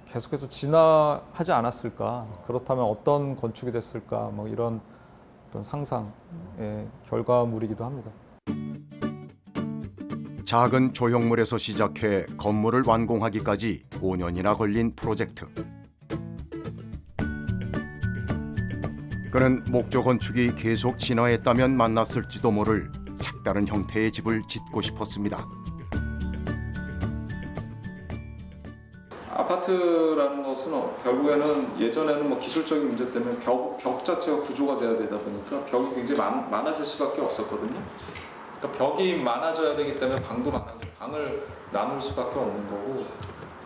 계속해서 진화하지 않았을까? 그렇다면 어떤 건축이 됐을까? 이런 어떤 상상의 결과물이기도 합니다. 작은 조형물에서 시작해 건물을 완공하기까지 5년이나 걸린 프로젝트. 그는 목조 건축이 계속 진화했다면 만났을지도 모를 색다른 형태의 집을 짓고 싶었습니다. 아파트라는 것은 결국에는 예전에는 기술적인 문제 때문에 벽 자체가 구조가 돼야 되다 보니까 벽이 굉장히 많아질 수밖에 없었거든요. 그러니까 벽이 많아져야 되기 때문에 방도 많아지고 방을 나눌 수밖에 없는 거고,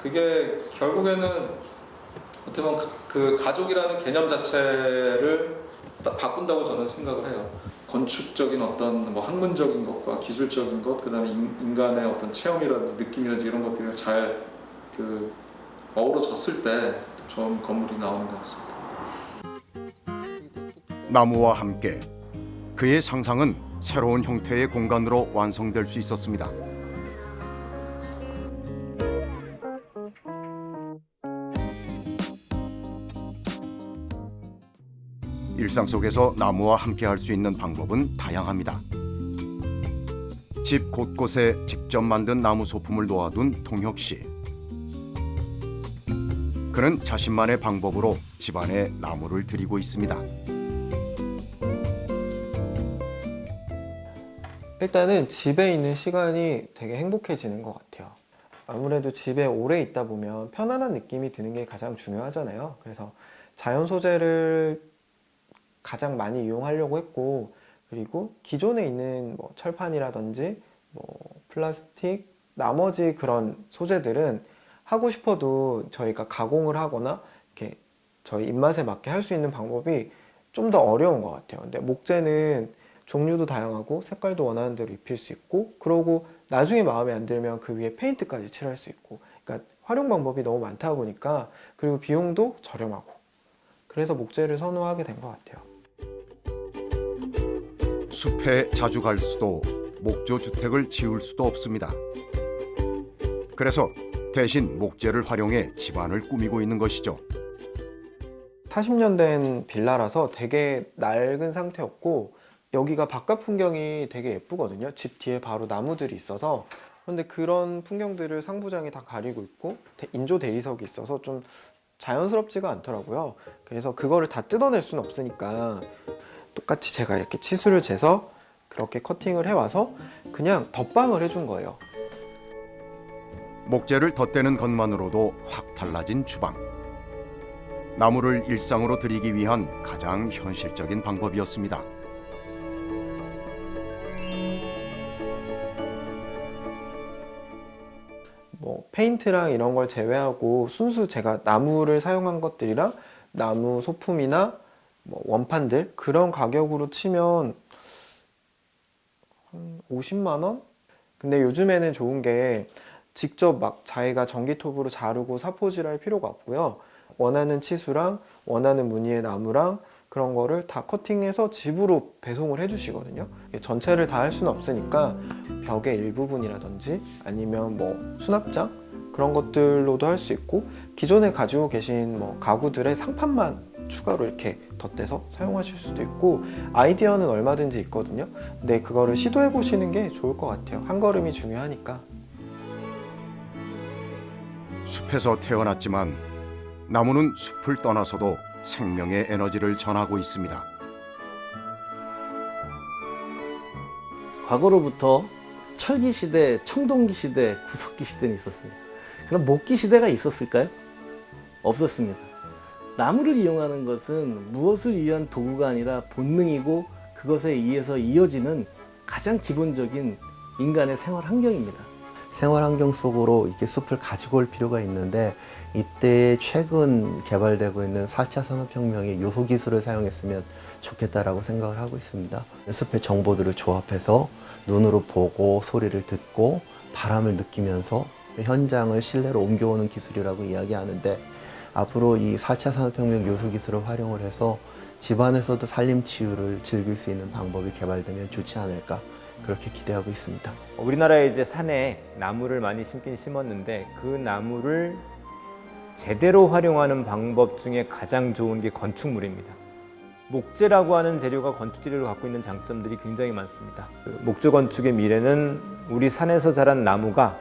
그게 결국에는 어떻게 보면 그 가족이라는 개념 자체를 바꾼다고 저는 생각을 해요. 건축적인 어떤 학문적인 것과 기술적인 것, 그다음에 인간의 어떤 체험이라든지 느낌이라든지 이런 것들이 잘 어우러졌을 때 좋은 건물이 나오는 것 같습니다. 나무와 함께 그의 상상은 새로운 형태의 공간으로 완성될 수 있었습니다. 일상 속에서 나무와 함께 할 수 있는 방법은 다양합니다. 집 곳곳에 직접 만든 나무 소품을 놓아둔 동혁 씨. 그는 자신만의 방법으로 집안에 나무를 들이고 있습니다. 일단은 집에 있는 시간이 되게 행복해지는 것 같아요. 아무래도 집에 오래 있다 보면 편안한 느낌이 드는 게 가장 중요하잖아요. 그래서 자연 소재를 가장 많이 이용하려고 했고, 그리고 기존에 있는 뭐 철판이라든지 뭐 플라스틱, 나머지 그런 소재들은 하고 싶어도 저희가 가공을 하거나 이렇게 저희 입맛에 맞게 할 수 있는 방법이 좀 더 어려운 것 같아요. 근데 목재는 종류도 다양하고 색깔도 원하는 대로 입힐 수 있고, 그러고 나중에 마음에 안 들면 그 위에 페인트까지 칠할 수 있고, 그러니까 활용 방법이 너무 많다 보니까, 그리고 비용도 저렴하고, 그래서 목재를 선호하게 된 것 같아요. 숲에 자주 갈 수도 목조 주택을 지을 수도 없습니다. 그래서 대신 목재를 활용해 집안을 꾸미고 있는 것이죠. 40년 된 빌라라서 되게 낡은 상태였고, 여기가 바깥 풍경이 되게 예쁘거든요. 집 뒤에 바로 나무들이 있어서. 그런데 그런 풍경들을 상부장이 다 가리고 있고 인조 대리석이 있어서 좀 자연스럽지가 않더라고요. 그래서 그거를 다 뜯어낼 수는 없으니까 똑같이 제가 이렇게 치수를 재서 그렇게 커팅을 해와서 그냥 덧방을 해준 거예요. 목재를 덧대는 것만으로도 확 달라진 주방. 나무를 일상으로 들이기 위한 가장 현실적인 방법이었습니다. 뭐 페인트랑 이런 걸 제외하고 순수 제가 나무를 사용한 것들이랑 나무 소품이나 뭐 원판들 그런 가격으로 치면 한 50만 원? 근데 요즘에는 좋은 게 직접 막 자기가 전기톱으로 자르고 사포질할 필요가 없고요. 원하는 치수랑 원하는 무늬의 나무랑 그런 거를 다 커팅해서 집으로 배송을 해주시거든요. 전체를 다 할 수는 없으니까 벽의 일부분이라든지 아니면 뭐 수납장 그런 것들로도 할 수 있고, 기존에 가지고 계신 뭐 가구들의 상판만 추가로 이렇게 덧대서 사용하실 수도 있고, 아이디어는 얼마든지 있거든요. 근데 그거를 시도해 보시는 게 좋을 것 같아요. 한 걸음이 중요하니까. 숲에서 태어났지만 나무는 숲을 떠나서도 생명의 에너지를 전하고 있습니다. 과거로부터 철기 시대, 청동기 시대, 구석기 시대는 있었습니다. 그럼 목기 시대가 있었을까요? 없었습니다. 나무를 이용하는 것은 무엇을 위한 도구가 아니라 본능이고, 그것에 의해서 이어지는 가장 기본적인 인간의 생활 환경입니다. 생활 환경 속으로 이렇게 숲을 가지고 올 필요가 있는데, 이때 최근 개발되고 있는 4차 산업혁명의 요소 기술을 사용했으면 좋겠다라고 생각을 하고 있습니다. 숲의 정보들을 조합해서 눈으로 보고 소리를 듣고 바람을 느끼면서 현장을 실내로 옮겨오는 기술이라고 이야기하는데, 앞으로 이 4차 산업혁명 요소 기술을 활용을 해서 집안에서도 산림치유를 즐길 수 있는 방법이 개발되면 좋지 않을까, 그렇게 기대하고 있습니다. 우리나라에 이제 산에 나무를 많이 심긴 심었는데, 그 나무를 제대로 활용하는 방법 중에 가장 좋은 게 건축물입니다. 목재라고 하는 재료가 건축 재료를 갖고 있는 장점들이 굉장히 많습니다. 목조 건축의 미래는 우리 산에서 자란 나무가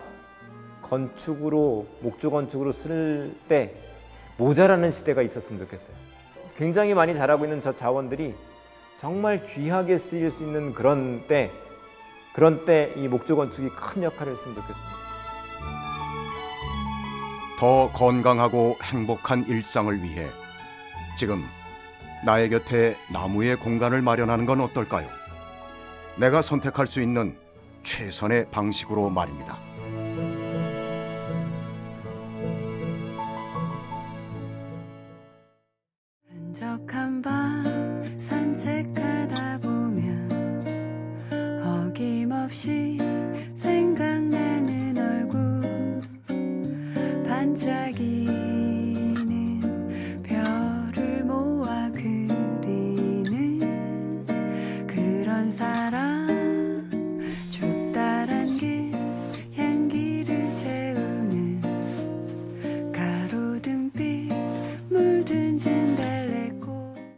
목조 건축으로 쓸 때 모자라는 시대가 있었으면 좋겠어요. 굉장히 많이 자라고 있는 저 자원들이 정말 귀하게 쓰일 수 있는 그런 때 이 목조 건축이 큰 역할을 했으면 좋겠습니다. 더 건강하고 행복한 일상을 위해 지금 나의 곁에 나무의 공간을 마련하는 건 어떨까요? 내가 선택할 수 있는 최선의 방식으로 말입니다. 한적한 밤 산책하다 보면 어김없이 생각나는 얼굴 반짝이